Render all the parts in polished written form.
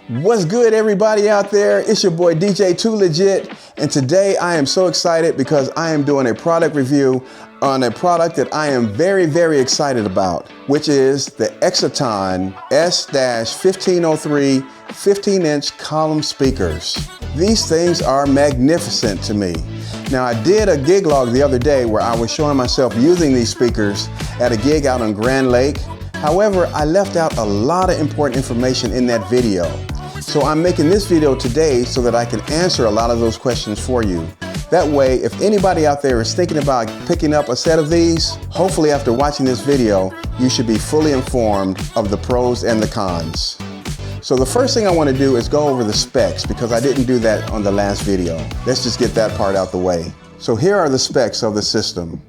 What's good, everybody out there? It's your boy DJ Too Legit, and today I am so excited because I am doing a product review on a product that I am very excited about, which is the Exoton S-1503 15-inch column speakers. These things are magnificent to me. Now, I did a gig log the other day where I was showing myself using these speakers at a gig out on Grand Lake. However, I left out a lot of important information in that video. So I'm making this video today so that I can answer a lot of those questions for you. That way, if anybody out there is thinking about picking up a set of these, hopefully after watching this video, you should be fully informed of the pros and the cons. So the first thing I want to do is go over the specs because I didn't do that on the last video. Let's just get that part out the way. So here are the specs of the system.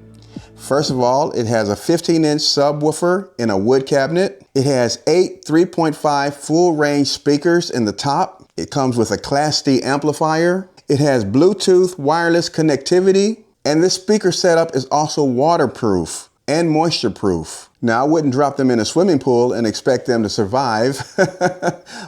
First of all, it has a 15-inch subwoofer in a wood cabinet. It has 8 3.5 full range speakers in the top. It comes with a Class D amplifier. It has Bluetooth wireless connectivity, and this speaker setup is also waterproof and moisture proof. Now, I wouldn't drop them in a swimming pool and expect them to survive,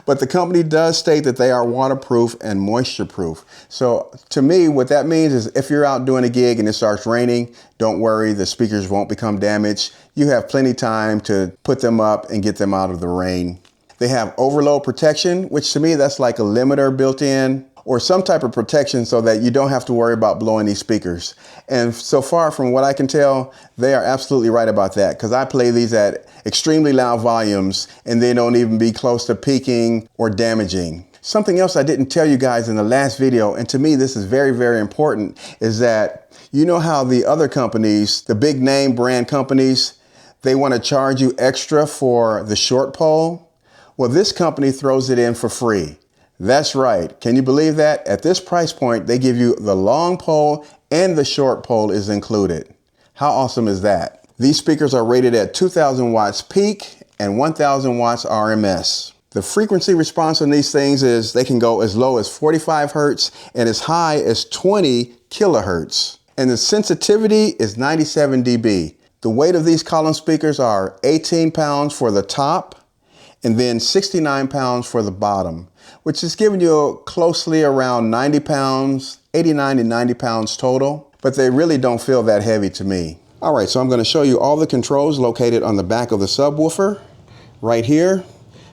but the company does state that they are waterproof and moisture proof. So to me, what that means is if you're out doing a gig and it starts raining, don't worry, the speakers won't become damaged. You have plenty time to put them up and get them out of the rain. They have overload protection, which to me, that's like a limiter built in, or some type of protection so that you don't have to worry about blowing these speakers. And so far from what I can tell, they are absolutely right about that, because I play these at extremely loud volumes and they don't even be close to peaking or damaging. Something else I didn't tell you guys in the last video, and to me this is very important, is that you know how the other companies, the big name brand companies, they want to charge you extra for the short pole? Well, this company throws it in for free. That's right. Can you believe that? At this price point, they give you the long pole and the short pole is included. How awesome is that? These speakers are rated at 2000 watts peak and 1000 watts RMS. The frequency response on these things is they can go as low as 45 hertz and as high as 20 kilohertz. And the sensitivity is 97 dB. The weight of these column speakers are 18 pounds for the top and then 69 pounds for the bottom, which is giving you closely around 90 pounds, 89 to 90 pounds total, but they really don't feel that heavy to me. All right, so I'm gonna show you all the controls located on the back of the subwoofer right here.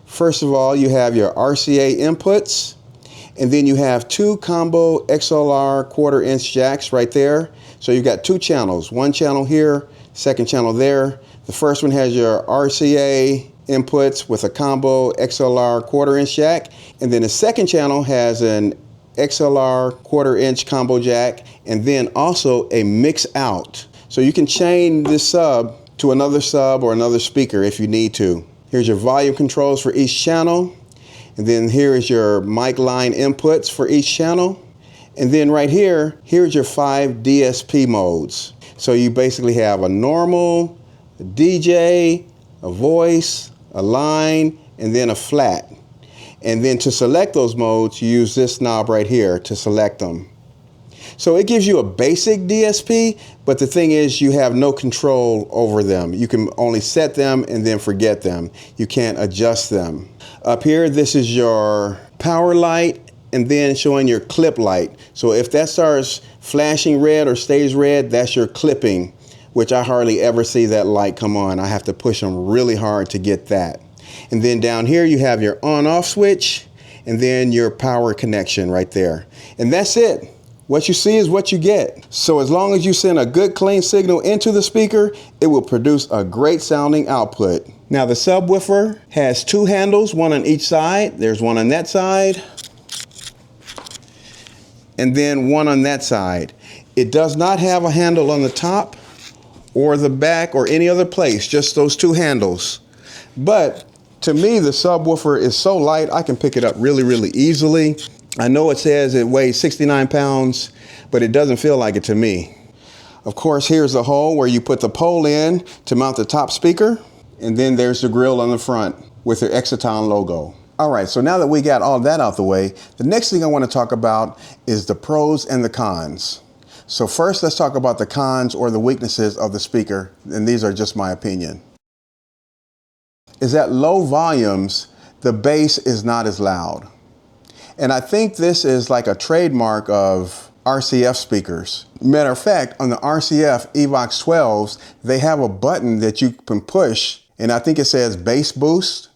First of all, you have your RCA inputs, and then you have 2 combo XLR 1/4 inch jacks right there. So you've got 2 channels, 1 channel here, 2nd channel there. The first one has your RCA inputs with a combo XLR 1/4 inch jack, and then the 2nd channel has an XLR 1/4 inch combo jack, and then also a mix out. So you can chain this sub to another sub or another speaker if you need to. Here's your volume controls for each channel, and then here is your mic line inputs for each channel, and then right here, here's your 5 DSP modes. So you basically have a normal, a DJ, a voice, a line, and then a flat. And then to select those modes, you use this knob right here to select them. So it gives you a basic DSP, but the thing is you have no control over them. You can only set them and then forget them. You can't adjust them. Up here, this is your power light, and then showing your clip light. So if that starts flashing red or stays red, that's your clipping, which I hardly ever see that light come on. I have to push them really hard to get that. And then down here you have your on-off switch and then your power connection right there. And that's it. What you see is what you get. So as long as you send a good clean signal into the speaker, it will produce a great sounding output. Now the subwoofer has 2 handles, one on each side. There's one on that side and then one on that side. It does not have a handle on the top or the back or any other place, just those 2 handles. But to me, the subwoofer is so light, I can pick it up really easily. I know it says it weighs 69 pounds, but it doesn't feel like it to me. Of course, here's the hole where you put the pole in to mount the top speaker, and then there's the grill on the front with your Exoton logo. All right, so now that we got all that out the way, the next thing I want to talk about is the pros and the cons. So first, let's talk about the cons or the weaknesses of the speaker, and these are just my opinion. Is at low volumes, the bass is not as loud. And I think this is like a trademark of RCF speakers. Matter of fact, on the RCF Evox 12s, they have a button that you can push, and I think it says bass boost.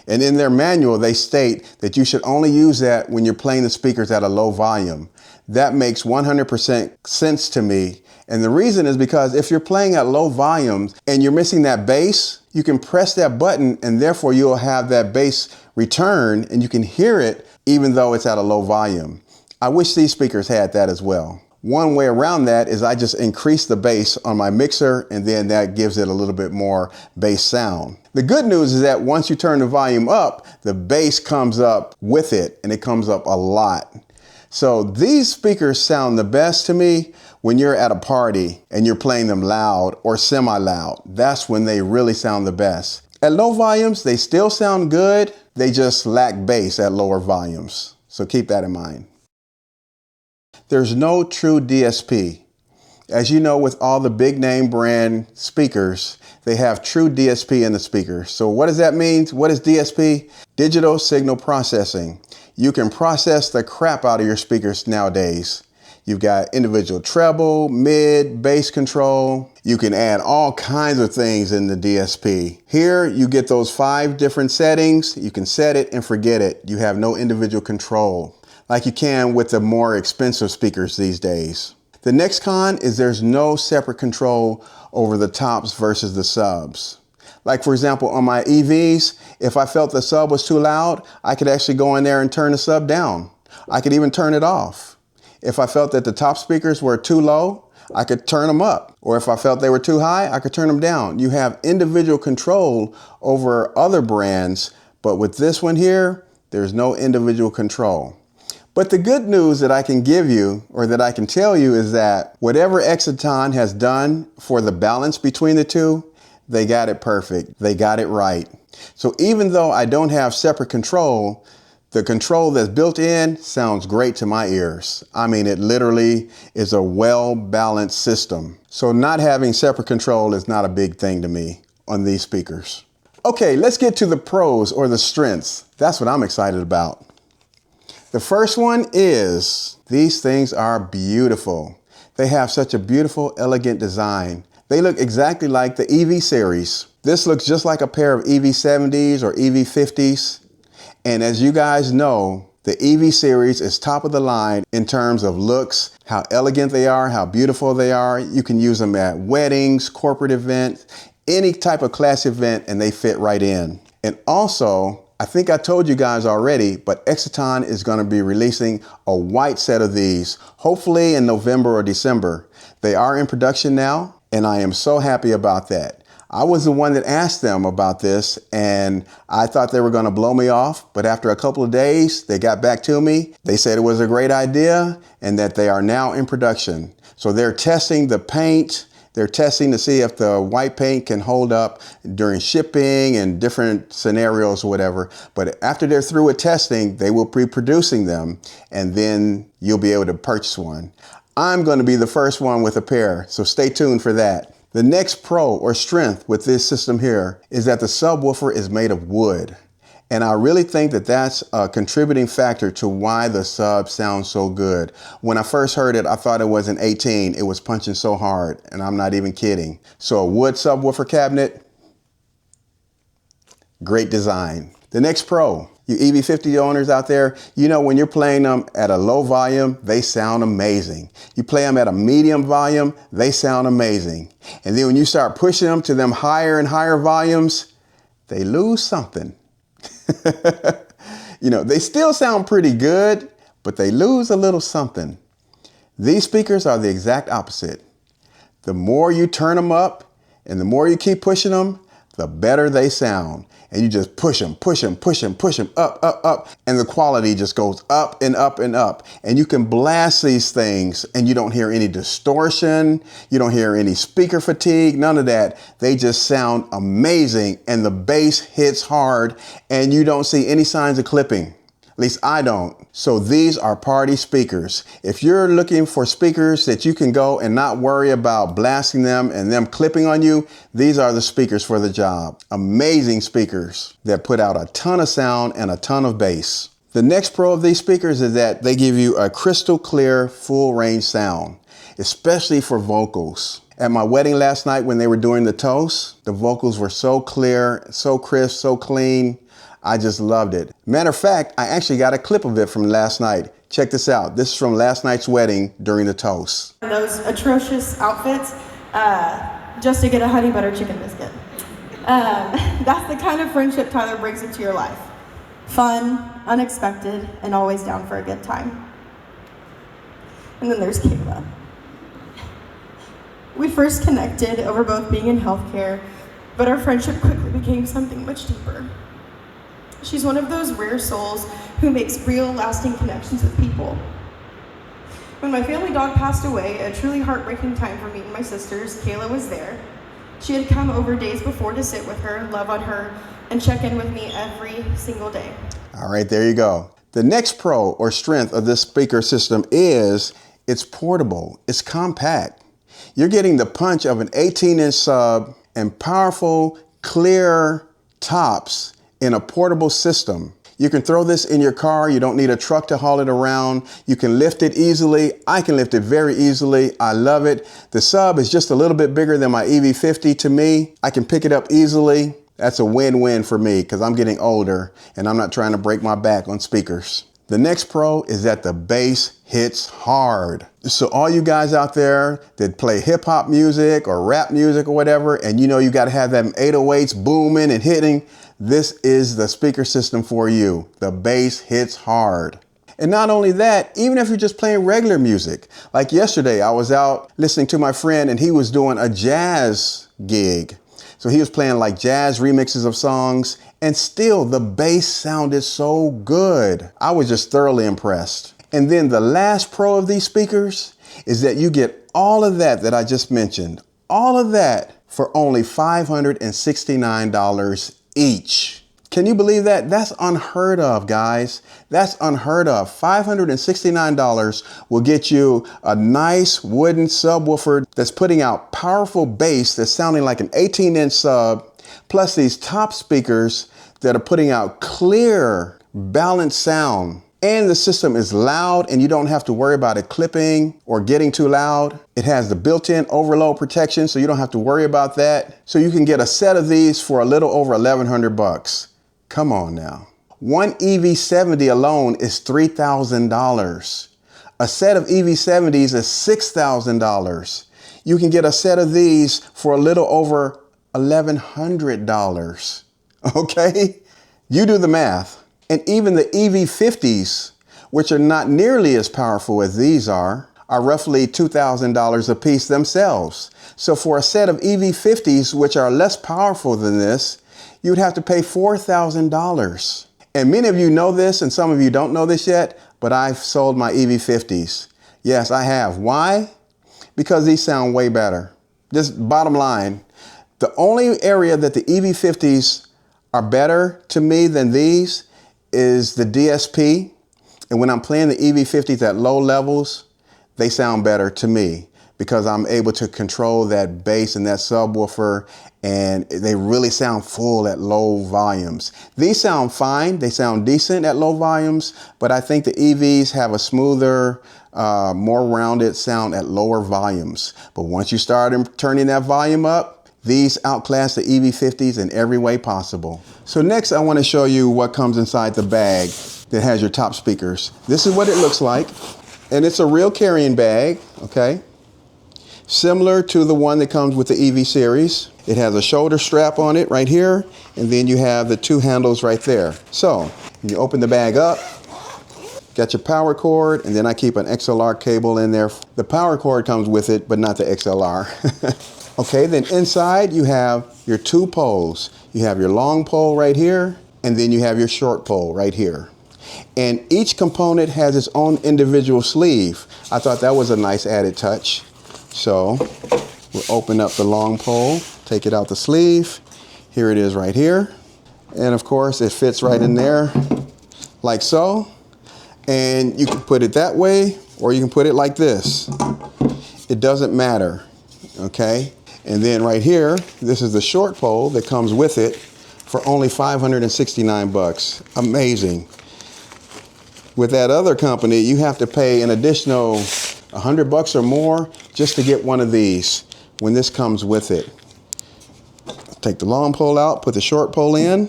And in their manual, they state that you should only use that when you're playing the speakers at a low volume. That makes 100% sense to me. And the reason is because if you're playing at low volumes and you're missing that bass, you can press that button and therefore you'll have that bass return and you can hear it even though it's at a low volume. I wish these speakers had that as well. One way around that is I just increase the bass on my mixer and then that gives it a little bit more bass sound. The good news is that once you turn the volume up, the bass comes up with it and it comes up a lot. So these speakers sound the best to me when you're at a party and you're playing them loud or semi-loud. That's when they really sound the best. At low volumes, they still sound good. They just lack bass at lower volumes. So keep that in mind. There's no true DSP. As you know, with all the big name brand speakers, they have true DSP in the speaker. So what does that mean? What is DSP? Digital signal processing. You can process the crap out of your speakers nowadays. You've got individual treble, mid, bass control. You can add all kinds of things in the DSP. Here you get those 5 different settings. You can set it and forget it. You have no individual control like you can with the more expensive speakers these days. The next con is there's no separate control over the tops versus the subs. Like for example, on my EVs, if I felt the sub was too loud, I could actually go in there and turn the sub down. I could even turn it off. If I felt that the top speakers were too low, I could turn them up. Or if I felt they were too high, I could turn them down. You have individual control over other brands, but with this one here, there's no individual control. But the good news that I can give you, or that I can tell you, is that whatever Exoton has done for the balance between the two, they got it perfect. They got it right. So even though I don't have separate control, the control that's built in sounds great to my ears. I mean, it literally is a well-balanced system. So not having separate control is not a big thing to me on these speakers. Okay, let's get to the pros or the strengths. That's what I'm excited about. The first one is these things are beautiful. They have such a beautiful, elegant design. They look exactly like the EV series. This looks just like a pair of EV70s or EV50s. And as you guys know, the EV series is top of the line in terms of looks, how elegant they are, how beautiful they are. You can use them at weddings, corporate events, any type of class event, and they fit right in. And also, I think I told you guys already, but Exoton is going to be releasing a white set of these, hopefully in November or December. They are in production now, and I am so happy about that. I was the one that asked them about this, and I thought they were going to blow me off, but after a couple of days, they got back to me. They said it was a great idea and that they are now in production. So they're testing the paint. They're testing to see if the white paint can hold up during shipping and different scenarios or whatever. But after they're through with testing, they will be producing them, and then you'll be able to purchase one. I'm going to be the first one with a pair, so stay tuned for that. The next pro or strength with this system here is that the subwoofer is made of wood. And I really think that that's a contributing factor to why the sub sounds so good. When I first heard it, I thought it was an 18. It was punching so hard, and I'm not even kidding. So a wood subwoofer cabinet, great design. The next pro, you EV50 owners out there, you know when you're playing them at a low volume, they sound amazing. You play them at a medium volume, they sound amazing. And then when you start pushing them to them higher and higher volumes, they lose something. You know, they still sound pretty good, but they lose a little something. These speakers are the exact opposite. The more you turn them up and the more you keep pushing them, the better they sound. And you just push them, push them, push them, push them up, up, up. And the quality just goes up and up and up. And you can blast these things and you don't hear any distortion. You don't hear any speaker fatigue, none of that. They just sound amazing. And the bass hits hard and you don't see any signs of clipping. At least I don't. So these are party speakers. If you're looking for speakers that you can go and not worry about blasting them and them clipping on you, these are the speakers for the job. Amazing speakers that put out a ton of sound and a ton of bass. The next pro of these speakers is that they give you a crystal clear, full range sound, especially for vocals. At my wedding last night when they were doing the toast, the vocals were so clear, so crisp, so clean. I just loved it. Matter of fact, I actually got a clip of it from last night. Check this out. This is from last night's wedding during the toast. Those atrocious outfits just to get a honey butter chicken biscuit. That's the kind of friendship Tyler brings into your life. Fun, unexpected, and always down for a good time. And then there's Kayla. We first connected over both being in healthcare, but our friendship quickly became something much deeper. She's one of those rare souls who makes real, lasting connections with people. When my family dog passed away, a truly heartbreaking time for me and my sisters, Kayla was there. She had come over days before to sit with her, love on her, and check in with me every single day. All right, there you go. The next pro or strength of this speaker system is it's portable, it's compact. You're getting the punch of an 18-inch sub and powerful, clear tops in a portable system. You can throw this in your car. You don't need a truck to haul it around. You can lift it easily. I can lift it very easily. I love it. The sub is just a little bit bigger than my EV50 to me. I can pick it up easily. That's a win-win for me because I'm getting older and I'm not trying to break my back on speakers. The next pro is that the bass hits hard. So all you guys out there that play hip hop music or rap music or whatever, and you know you got to have them 808s booming and hitting, this is the speaker system for you. The bass hits hard. And not only that, even if you're just playing regular music, like yesterday, I was out listening to my friend and he was doing a jazz gig. So he was playing like jazz remixes of songs and still the bass sounded so good. I was just thoroughly impressed. And then the last pro of these speakers is that you get all of that I just mentioned, all of that for only $569 each. Can you believe that? That's unheard of, guys. That's unheard of. $569 will get you a nice wooden subwoofer that's putting out powerful bass that's sounding like an 18-inch sub, plus these top speakers that are putting out clear, balanced sound. And the system is loud and you don't have to worry about it clipping or getting too loud. It has the built-in overload protection, so you don't have to worry about that. So you can get a set of these for a little over 1,100 bucks. Come on now. One EV70 alone is $3,000. A set of EV70s is $6,000. You can get a set of these for a little over $1,100. Okay? You do the math. And even the EV50s, which are not nearly as powerful as these are roughly $2,000 a piece themselves. So for a set of EV50s, which are less powerful than this, you'd have to pay $4,000. And many of you know this, and some of you don't know this yet, but I've sold my EV50s. Yes, I have. Why? Because these sound way better. Just bottom line, the only area that the EV50s are better to me than these is the DSP. And when I'm playing the EV50s at low levels, they sound better to me because I'm able to control that bass and that subwoofer, and they really sound full at low volumes. These sound fine, they sound decent at low volumes, but I think the EVs have a smoother, more rounded sound at lower volumes. But once you start turning that volume up, these outclass the EV50s in every way possible. So next I want to show you what comes inside the bag that has your top speakers. This is what it looks like, and it's a real carrying bag, okay? Similar to the one that comes with the EV series. It has a shoulder strap on it right here, and then you have the two handles right there. So you open the bag up, got your power cord, and then I keep an XLR cable in there. The power cord comes with it, but not the XLR. Okay, then inside you have your two poles. You have your long pole right here, and then you have your short pole right here. And each component has its own individual sleeve. I thought that was a nice added touch. So we'll open up the long pole, take it out the sleeve. Here it is right here. And of course it fits right in there. like so. And you can put it that way, or you can put it like this. It doesn't matter, okay? And then right here, this is the short pole that comes with it for only 569 bucks. Amazing. With that other company, you have to pay an additional 100 bucks or more just to get one of these when this comes with it. Take the long pole out, put the short pole in.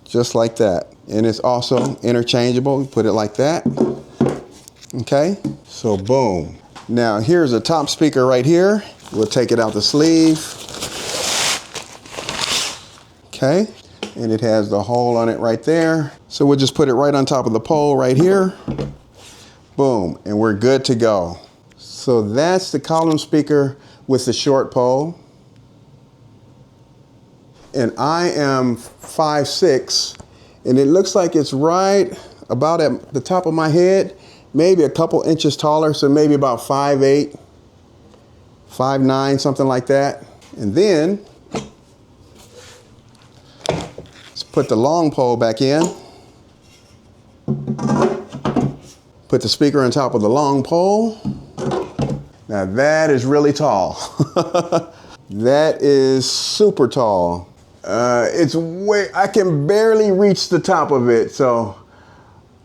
Just like that. And it's also interchangeable. Put it like that. Okay, so boom. Now here's a top speaker right here. We'll take it out the sleeve. Okay, and it has the hole on it right there. So we'll just put it right on top of the pole right here. Boom, and we're good to go. So that's the column speaker with the short pole. And I am 5'6", and it looks like it's right about at the top of my head, maybe a couple inches taller, so maybe about 5'8", 5'9", something like that. And then, let's put the long pole back in. Put the speaker on top of the long pole. Now that is really tall. That is super tall. It's way, I can barely reach the top of it. So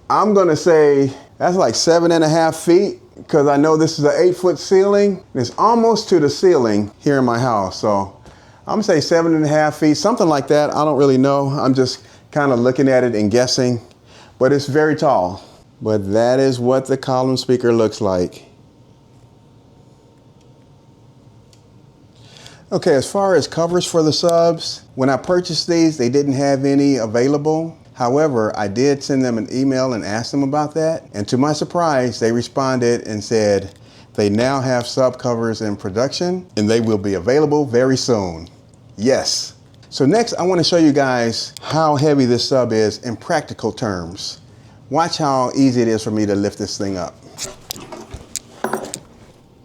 I'm gonna say that's like 7.5 feet, because I know this is an 8-foot ceiling. It's almost to the ceiling here in my house. So I'm gonna say 7.5 feet, something like that. I don't really know. I'm just kind of looking at it and guessing, but it's very tall. But that is what the column speaker looks like. Okay, as far as covers for the subs, when I purchased these, they didn't have any available. However, I did send them an email and ask them about that. And to my surprise, they responded and said they now have sub covers in production and they will be available very soon. Yes. So next, I want to show you guys how heavy this sub is in practical terms. Watch how easy it is for me to lift this thing up.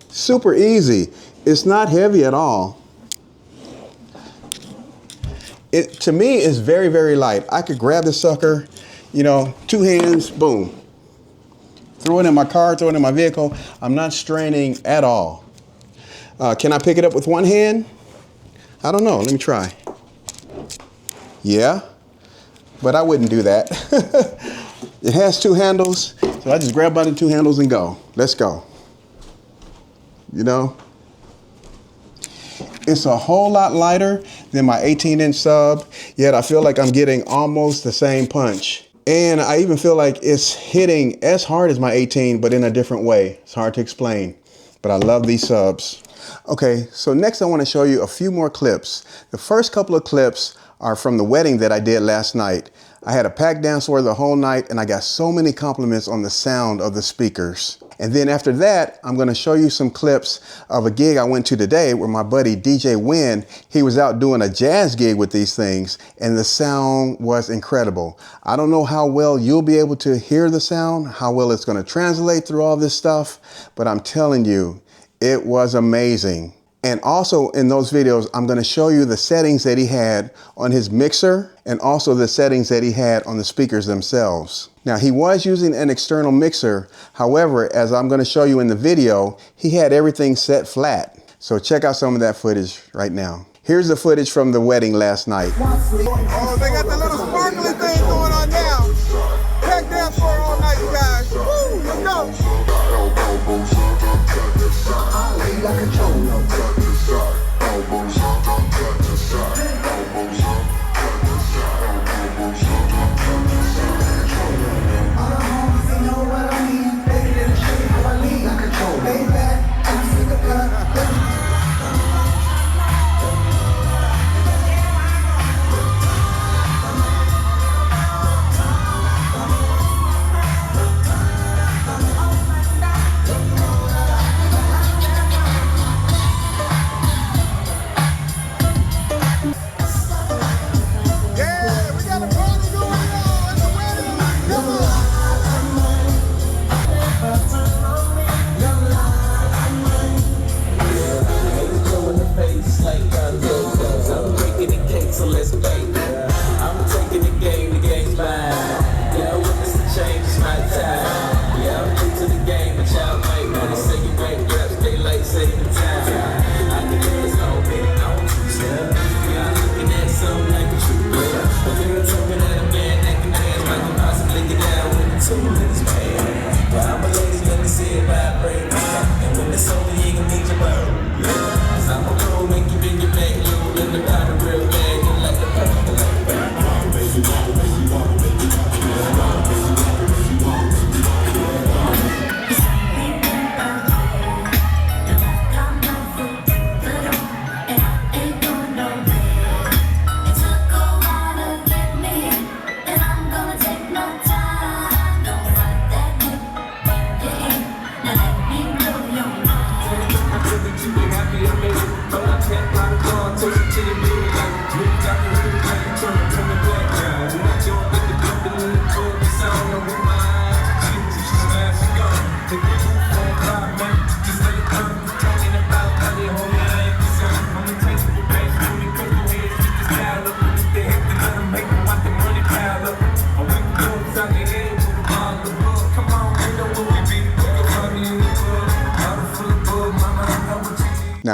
Super easy. It's not heavy at all. It, to me, is very, very light. I could grab this sucker, you know, 2 hands, boom. Throw it in my car, throw it in my vehicle. I'm not straining at all. Can I pick it up with 1 hand? I don't know, let me try. Yeah, but I wouldn't do that. It has 2 handles, so I just grab by the 2 handles and go. Let's go. You know? It's a whole lot lighter than my 18-inch sub, yet I feel like I'm getting almost the same punch. And I even feel like it's hitting as hard as my 18, but in a different way. It's hard to explain, but I love these subs. Okay, so next I want to show you a few more clips. The first couple of clips are from the wedding that I did last night. I had a packed dance floor the whole night, and I got so many compliments on the sound of the speakers. And then after that, I'm going to show you some clips of a gig I went to today where my buddy DJ Wynn, he was out doing a jazz gig with these things, and the sound was incredible. I don't know how well you'll be able to hear the sound, how well it's going to translate through all this stuff, but I'm telling you, it was amazing. And also in those videos, I'm going to show you the settings that he had on his mixer and also the settings that he had on the speakers themselves. Now, he was using an external mixer. However, as I'm going to show you in the video, he had everything set flat. So check out some of that footage right now. Here's the footage from the wedding last night. Oh, they got the little sparkly thing going on now. Pack that for all night, guys. Woo, let's go.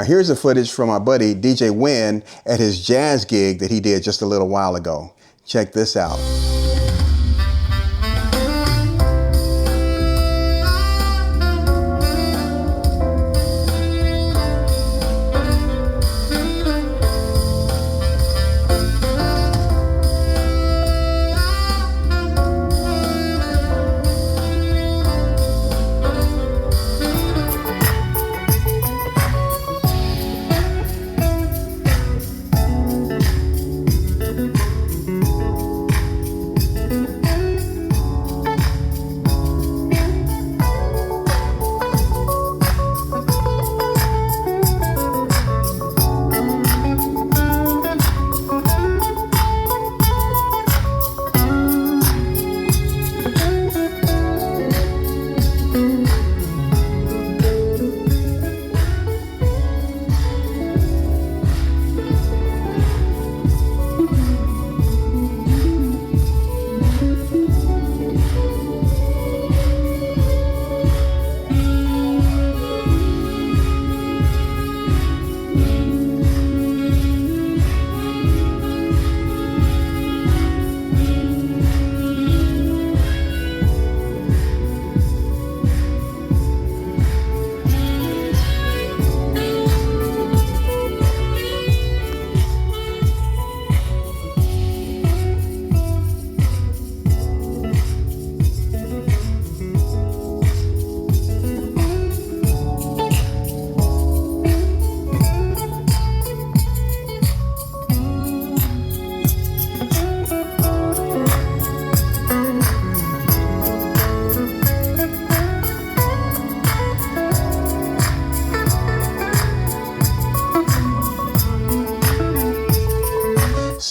Now here's the footage from my buddy DJ Wynn at his jazz gig that he did just a little while ago. Check this out.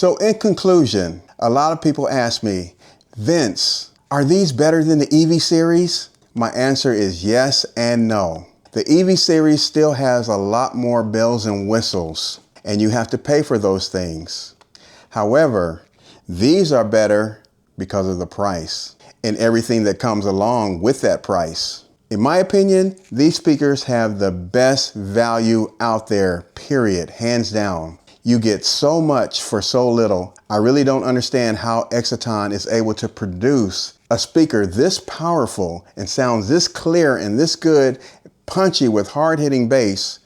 So in conclusion, a lot of people ask me, Vince, are these better than the EV series? My answer is yes and no. The EV series still has a lot more bells and whistles, and you have to pay for those things. However, these are better because of the price and everything that comes along with that price. In my opinion, these speakers have the best value out there, period, hands down. You get so much for so little. I really don't understand how Exoton is able to produce a speaker this powerful and sounds this clear and this good, punchy with hard-hitting bass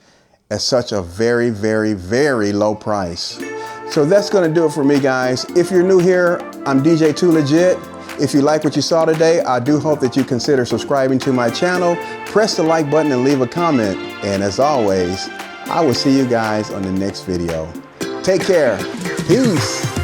at such a very, very, very low price. So that's gonna do it for me, guys. If you're new here, I'm DJ Too Legit. If you like what you saw today, I do hope that you consider subscribing to my channel, press the like button and leave a comment. And as always, I will see you guys on the next video. Take care. Peace.